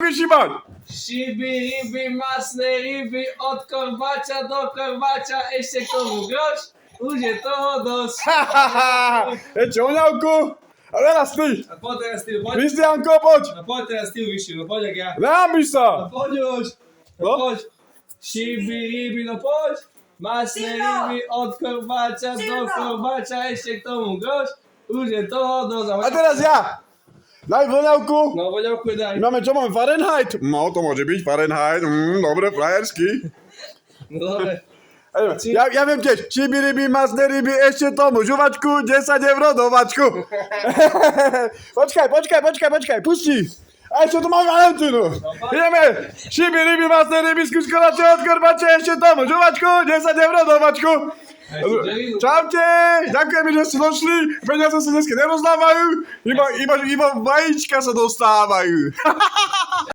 wytrzymać. Sibi, ryby, masne ryby, od korbacia do korbacia, jeszcze komu grosz, ludzie to dos. Ciągnąłku, a teraz ty. A po teraz ty, chodź. Krystian Kopocz. A po teraz ty wyjściu, no chodź jak ja. Napisz No to. chodź już. No chodź. Sibi, ryby, no chodź. Masne ryby, od korbacia do korbacia, jeszcze komu grosz, ludzie to dos. A teraz ja. Daj Woniałku. No Woniałku daj. Mamy co, mamy Fahrenheit? No to może być Fahrenheit, dobre, frajerski. No dobra. Ja wiem gdzieś, cibi ryby, masne ryby, jeszcze tomu, żuwaczku, 10 euro do waczku. Poczekaj, puści. A jeszcze tu mamy Valentynu. Idziemy, cibi ryby, masne ryby, skuskolacie, od korbacie, jeszcze tomu, żuwaczku, 10 euro do waczku. Czamcie, dziękujemy, że ste došli, peniaze sa dneska nerozdávajú, iba vajíčka sa dostávajú.